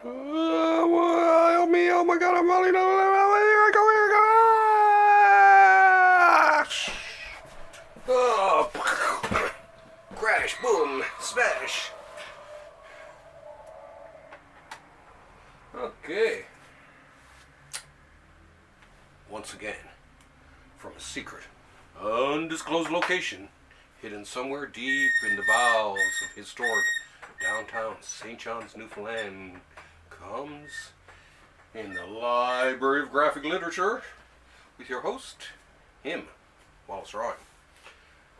Help me, oh my god, I'm falling. Here I go, here I go. Oh, crash, boom, smash. Okay. Once again, from a secret, undisclosed location, hidden somewhere deep in the bowels of historic downtown St. John's, Newfoundland, comes in the Library of Graphic Literature with your host, him, Wallace Ryan.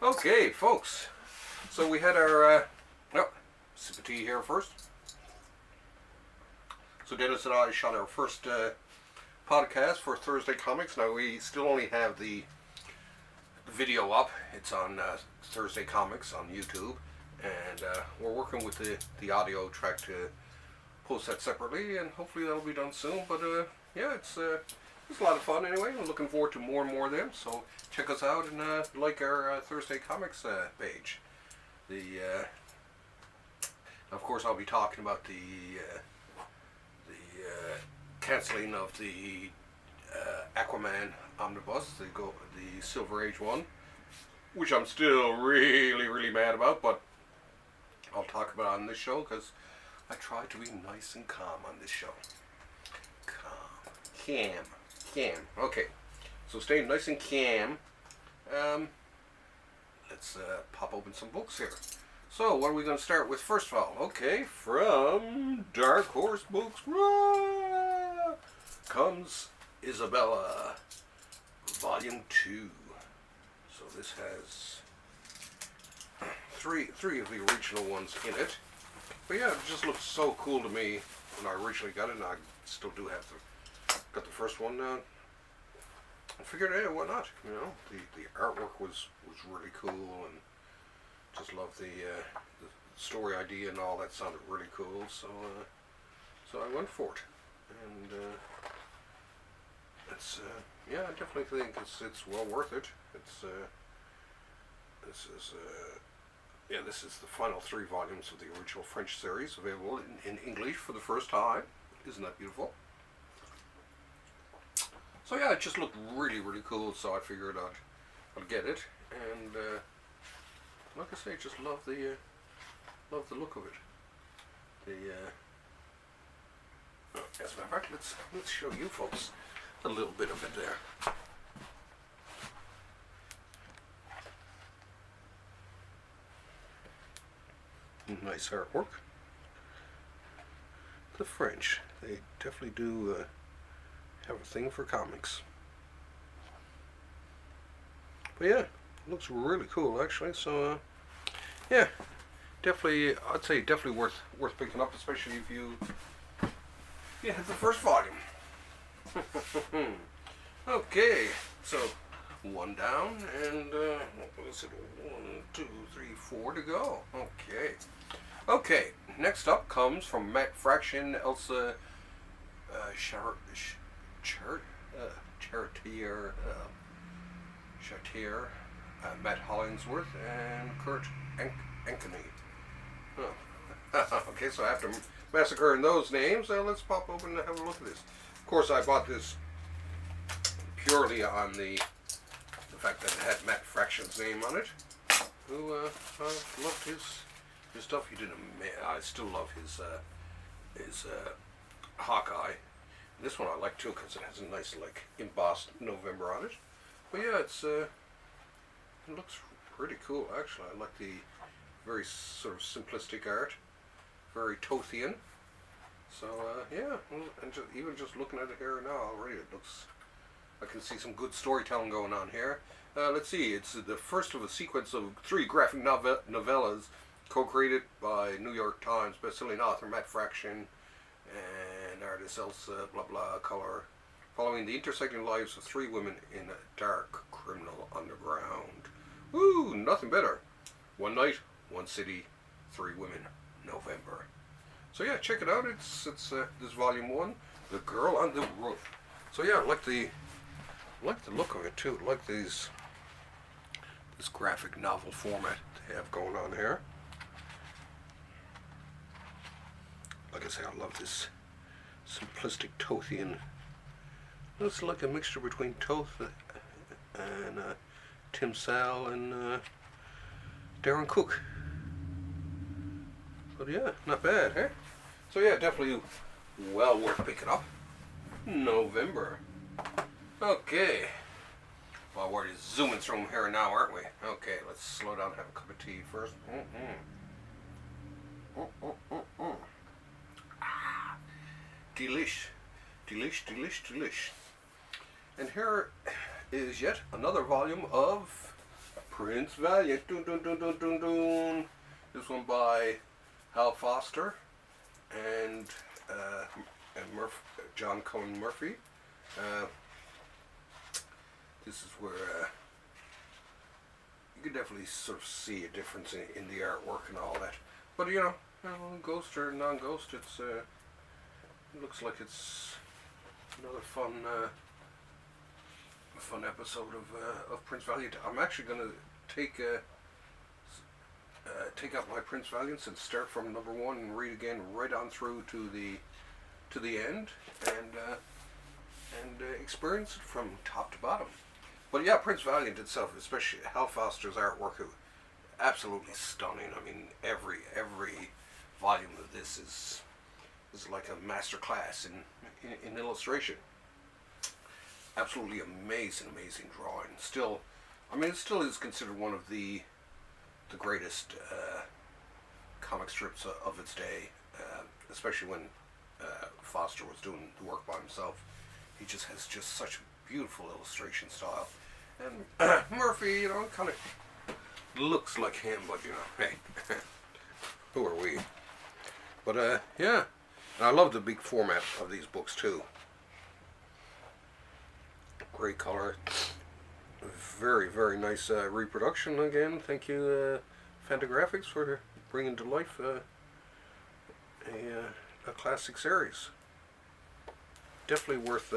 Okay, folks, so we had our, sip of tea here first. So Dennis and I shot our first podcast for Thursday Comics. Now we still only have the video up. It's on Thursday Comics on YouTube. And we're working with the audio track to post that separately, and hopefully that'll be done soon. But yeah, it's a lot of fun anyway. I'm looking forward to more and more of them. So check us out and like our Thursday Comics page. Of course, I'll be talking about the cancelling of the Aquaman Omnibus, the Silver Age one, which I'm still really mad about, but I'll talk about it on this show because I try to be nice and calm on this show. Calm. Okay, so staying nice and calm. Let's pop open some books here. So, what are we going to start with first of all? Okay, from Dark Horse Books comes Isabellae, Volume 2. So this has three of the original ones in it. But yeah, it just looks so cool to me when I originally got it, and I still do have got the first one. I figured, hey, why not? You know, the artwork was really cool, and just loved the story idea and all that sounded really cool. So I went for it, and it's yeah, I definitely think it's well worth it. It's this is the final 3 volumes of the original French series, available in English for the first time. Isn't that beautiful? So yeah, it just looked really cool, so I figured I'd get it, and like I say, just love the look of it. As a matter of fact, let's show you folks a little bit of it there. Nice artwork. The French, they definitely do have a thing for comics. But yeah, it looks really cool actually. So yeah, definitely, I'd say definitely worth picking up, especially if you have the first volume. Okay, so 1 down, and what was it? 1, 2, 3, 4 to go. Okay. Next up comes from Fraction Charretier, Matt Hollingsworth, and Kurt Ankeny. Okay, so after massacring those names, let's pop open and have a look at this. Of course, I bought this purely on the fact that it had Matt Fraction's name on it. Who loved his stuff. He did I still love his Hawkeye. And this one I like too because it has a nice embossed November on it. But yeah, it looks pretty cool actually. I like the very sort of simplistic art, very Tothian. So yeah, and even just looking at it here now already, it looks. I can see some good storytelling going on here. Let's see, it's the first of a sequence of 3 graphic novellas co-created by New York Times bestselling author Matt Fraction and artist Elsa color, following the intersecting lives of 3 women in a dark criminal underground. Woo, nothing better. 1 night, 1 city, 3 women, November. So yeah, check it out. It's this volume 1, The Girl on the Roof. So yeah, I like the look of it too. I like this graphic novel format they have going on here. Like I say, I love this simplistic Tothian. Looks like a mixture between Toth and Tim Sal and Darren Cook. But yeah, not bad, eh? So yeah, definitely well worth picking up. November. Okay. Well, we're just zooming through here now, aren't we? Okay, let's slow down and have a cup of tea first. Ah, delish. Delish, delish, delish. And here is yet another volume of Prince Valiant. Dun, dun, dun, dun, dun, dun. This one by Hal Foster and John Cohen Murphy. This is where you can definitely sort of see a difference in the artwork and all that. But you know, ghost or non-ghost, it looks like it's another fun episode of Prince Valiant. I'm actually going to take out my Prince Valiants and start from number 1 and read again right on through to the end and experience it from top to bottom. But yeah, Prince Valiant itself, especially Hal Foster's artwork, absolutely stunning. I mean, every volume of this is like a master class in illustration. Absolutely amazing drawing. Still, I mean, it still is considered one of the greatest comic strips of its day, especially when Foster was doing the work by himself. He just has such a beautiful illustration style. And Murphy, you know, kind of looks like him, but you know, hey, who are we? But yeah, and I love the big format of these books too. Great color, very nice reproduction again. Thank you, Fantagraphics, for bringing to life a classic series. Definitely worth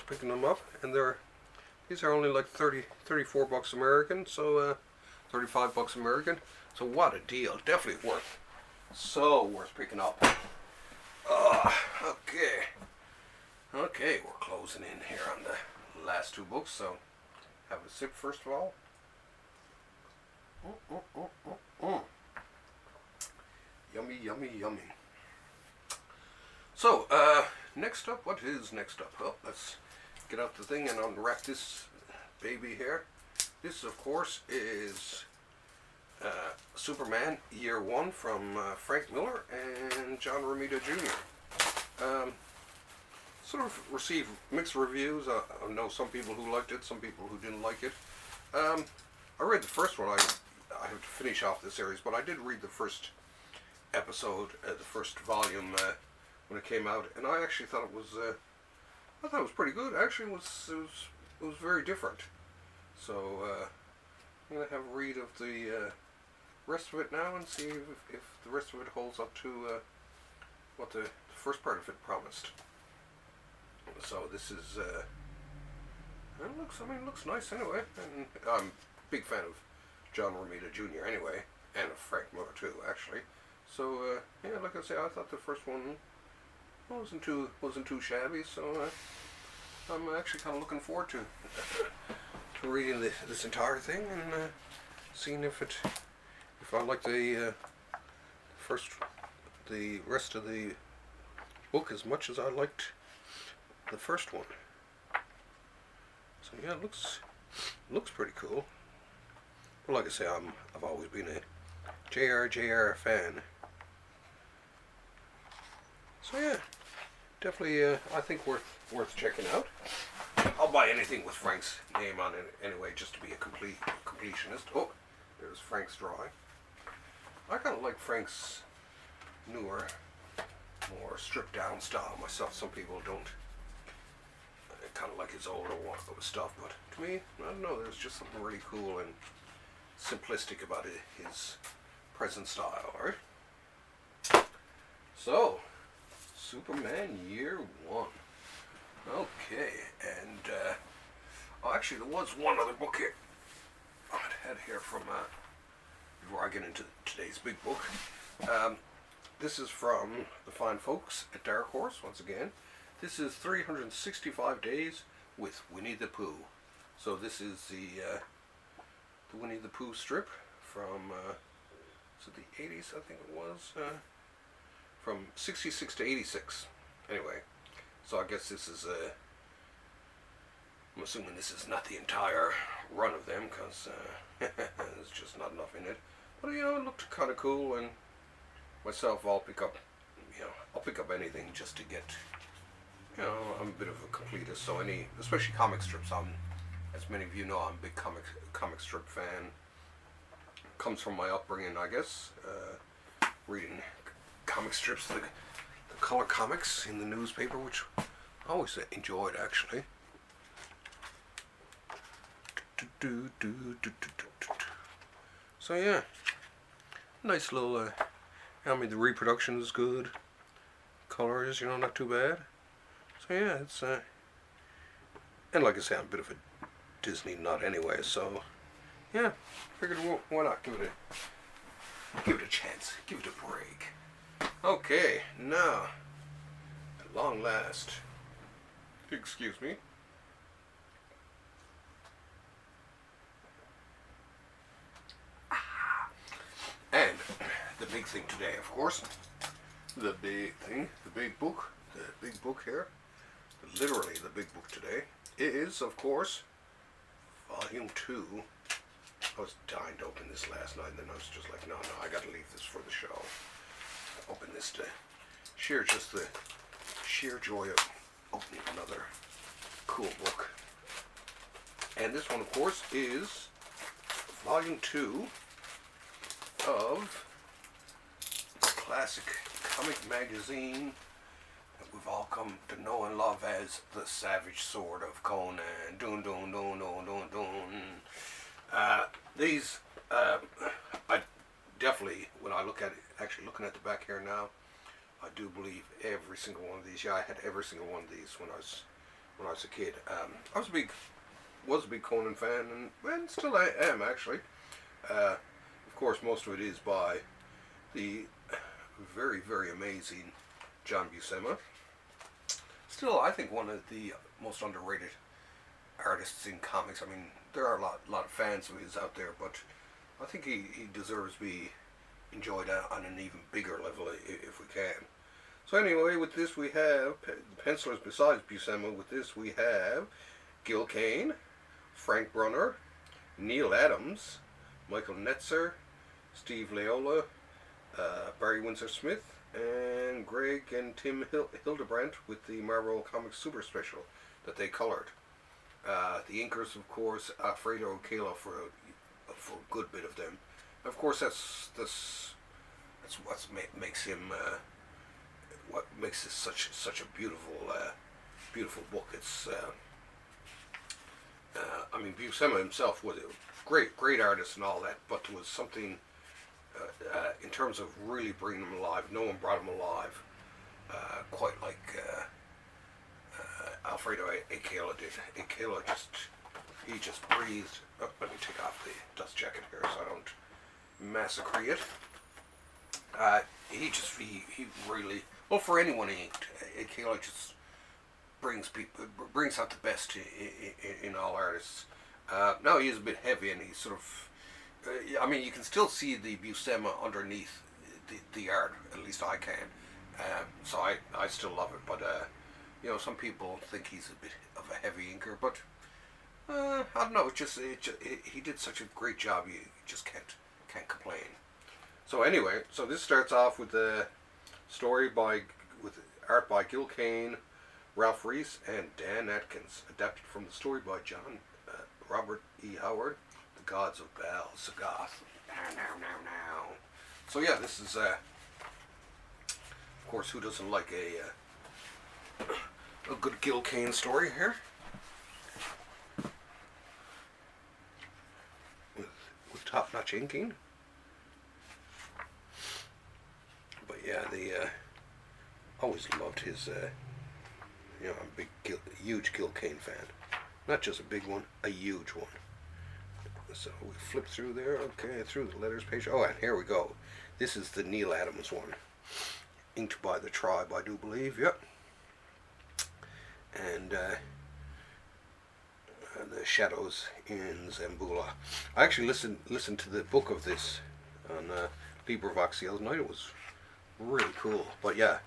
picking them up, and these are only like 34 bucks American, so 35 bucks American. So what a deal! Definitely worth picking up. Okay, we're closing in here on the last 2 books, so have a sip first of all. Yummy. So, next up, what is next up? Well, let's get out the thing and unwrap this baby here. This, of course, is Superman Year 1 from Frank Miller and John Romita Jr. Sort of received mixed reviews. I know some people who liked it, some people who didn't like it. I read the first one. I have to finish off the series, but I did read the first episode, the first volume when it came out, and I actually thought it was pretty good. Actually, it was very different. So I'm gonna have a read of the rest of it now and see if the rest of it holds up to what the first part of it promised. So this is it looks nice anyway, and I'm a big fan of John Romita Jr. anyway, and of Frank Miller too, actually. So yeah, like I say, I thought the first one wasn't too shabby. So I'm actually kind of looking forward to reading this entire thing and seeing if I like the rest of the book as much as I liked the first one. So yeah, it looks pretty cool. Well, like I say, I've always been a JR fan. So yeah, definitely I think worth checking out. I'll buy anything with Frank's name on it anyway, just to be a completionist. Oh, there's Frank's drawing. I kind of like Frank's newer, more stripped down style myself. Some people don't. I kind of like his older stuff, but to me, I don't know, there's just something really cool and simplistic about his present style, right? So, Superman Year 1. Okay, and actually there was one other book here I had here from before I get into today's big book. this is from the fine folks at Dark Horse, once again. This is 365 Days with Winnie the Pooh. So this is the Winnie the Pooh strip from, is it the 80s, I think it was? From 66 to 86. Anyway, so I guess this is, I'm assuming this is not the entire run of them, because there's just not enough in it. But, you know, it looked kind of cool, and myself, I'll pick up anything just to get, you know, I'm a bit of a completist, so especially comic strips, as many of you know, I'm a big comic strip fan. Comes from my upbringing, I guess, reading comic strips, the color comics in the newspaper, which I always enjoyed, actually. So yeah, nice little, I mean, the reproduction is good, colors, you know, not too bad. So yeah, it's, and like I say, I'm a bit of a Disney nut anyway, so yeah, figured why not give it a chance, give it a break. Okay, now, at long last, excuse me. And the big thing today, of course, the big book here, literally the big book today, is, of course, Volume 2. I was dying to open this last night, and then I was just like, no, I gotta leave this for the show. Open this to share just the sheer joy of opening another cool book. And this one, of course, is Volume 2 of the classic comic magazine that we've all come to know and love as the Savage Sword of Conan. Dun dun dun dun dun dun. These, I definitely, when I look at it, actually looking at the back here now, I do believe every single one of these. Yeah, I had every single one of these when I was a kid. I was a big Conan fan, and still I am, actually. Of course, most of it is by the very, very amazing John Buscema. Still, I think one of the most underrated artists in comics. I mean, there are a lot of fans of his out there, but I think he deserves to be enjoyed on an even bigger level if we can. So anyway, with this we have pencilers besides Buscema. With this we have Gil Kane, Frank Brunner, Neil Adams, Michael Netzer, Steve Loyola, Barry Windsor Smith, and Greg and Tim Hildebrandt with the Marvel Comics Super Special that they colored. The inkers, of course, Alfredo Kayla for a good bit of them. Of course, that's what makes him what makes this such a beautiful book. It's I mean, Buscema himself was a great artist and all that, but there was something in terms of really bringing him alive. No one brought him alive quite like Alfredo Kayla did. Kayla just breathed. Oh, let me take off the dust jacket here so I don't massacre it. He really, well, for anyone he inked, Kayla just brings out the best in all artists. Now he is a bit heavy, and he's sort of, I mean, you can still see the Buscema underneath the art. At least I can. So I still love it, but you know, some people think he's a bit of a heavy inker, but I don't know. He did such a great job. You just can't complain. So anyway, so this starts off with a story with art by Gil Kane, Ralph Reese, and Dan Atkins, adapted from the story by John Robert E. Howard, The Gods of Baal Sagoth. Now. So yeah, this is of course, who doesn't like a good Gil Kane story here? With top-notch inking. But yeah, always loved his, you know, I'm a huge Gil Kane fan. Not just a big one, a huge one. So we flip through there, okay, through the letters page. Oh, and here we go. This is the Neil Adams one. inked by the Tribe, I do believe. Yep. And the Shadows in Zambula. I actually listened to the book of this on LibriVox the other night. It was really cool. But yeah,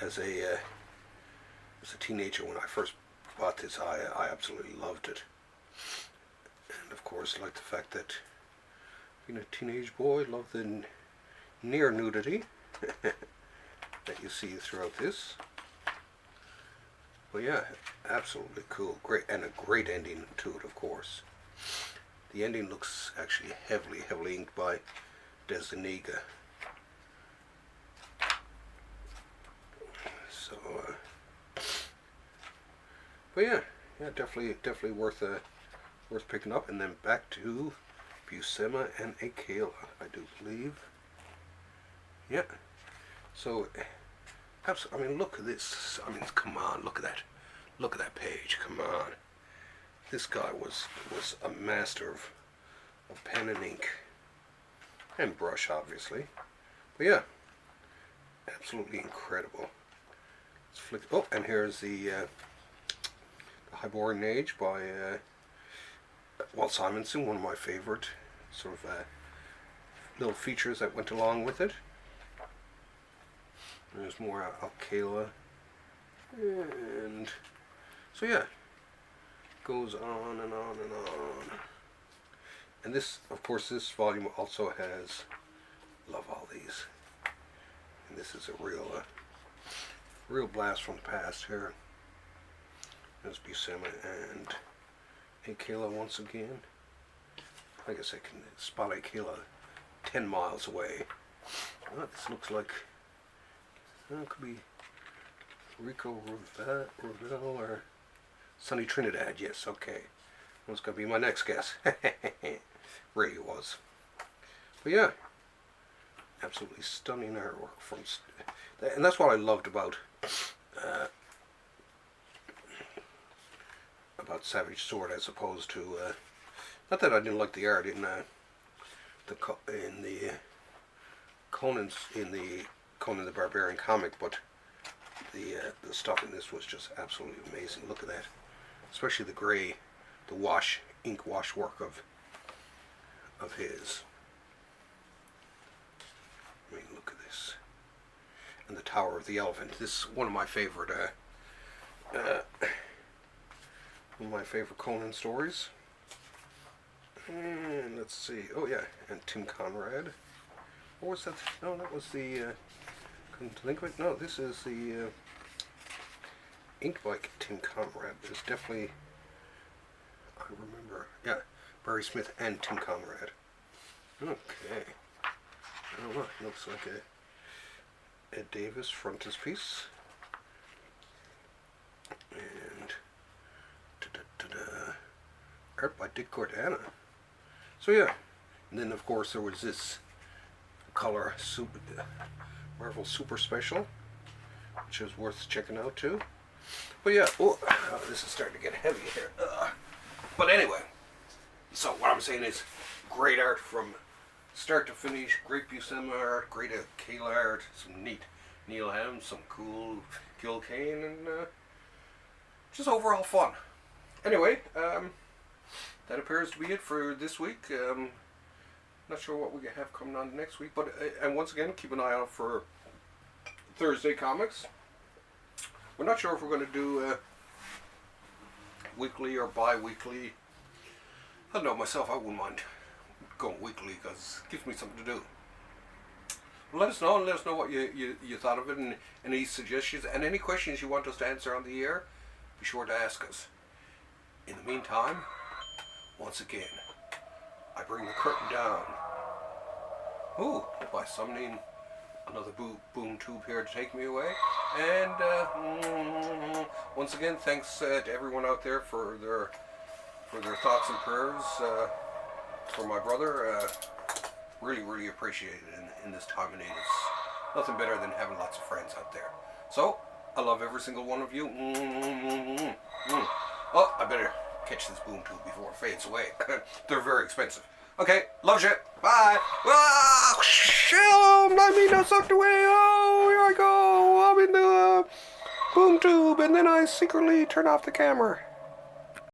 as a teenager when I first bought this, I absolutely loved it. And of course, like the fact that being a teenage boy, love the near nudity that you see throughout this. But yeah, absolutely cool. Great, and a great ending to it, of course. The ending looks actually heavily inked by Desdeniga. So, but yeah, definitely worth picking up. And then back to Buscema and Akela, I do believe. Yeah. So, I mean, look at this. I mean, come on, look at that. Look at that page. Come on. This guy was a master of pen and ink. And brush, obviously. But yeah, absolutely incredible. Let's flick. Oh, and here's the Highborn Age by Walt Simonson, one of my favorite sort of little features that went along with it. There's more Akela, and so yeah, goes on and on and on. And this, of course, this volume also has, love all these, and this is a real blast from the past here. There's Buscema and Akela once again. I guess I can spot Akela 10 miles away. Oh, this looks like, it could be Rico Ravel or Sonny Trinidad. Yes, okay. That's going to be my next guess. Really was. But yeah, absolutely stunning artwork from, and that's what I loved about Savage Sword, as opposed to not that I didn't like the art in the Conan the Barbarian comic, but the stuff in this was just absolutely amazing. Look at that, especially the gray, the ink wash work of his. I mean, look at this, and the Tower of the Elephant. This is one of my favorite Conan stories. And let's see. Oh yeah, and Tim Conrad. What was that? No, that was the. Couldn't think of it. No, this is the ink by Tim Conrad. There's definitely. I remember. Yeah, Barry Smith and Tim Conrad. Okay. Oh look, looks like a Ed Davis frontispiece. And art by Dick Cordana. So yeah, and then of course there was this color Marvel Super Special, which is worth checking out too. But yeah, this is starting to get heavy here. But anyway, so what I'm saying is, great art from start to finish, great Buscema art, great Akela art, some neat Neil Hem, some cool Gil Kane, and just overall fun. Anyway, that appears to be it for this week. Not sure what we have coming on next week, but and once again, keep an eye out for Thursday comics. We're not sure if we're going to do weekly or bi-weekly. I don't know myself. I wouldn't mind going weekly because it gives me something to do. Let us know, and let us know what you thought of it, and any suggestions and any questions you want us to answer on the air. Be sure to ask us. In the meantime, once again, I bring the curtain down. Ooh, by summoning another boom tube here to take me away. And once again, thanks to everyone out there for their thoughts and prayers for my brother. Really appreciate it in this time of need. It's nothing better than having lots of friends out there. So, I love every single one of you. Oh, I better catch this boom tube before it fades away. They're very expensive. Okay, love you. Bye. Shalom, let me know something. boom tube, and then I secretly turn off the camera.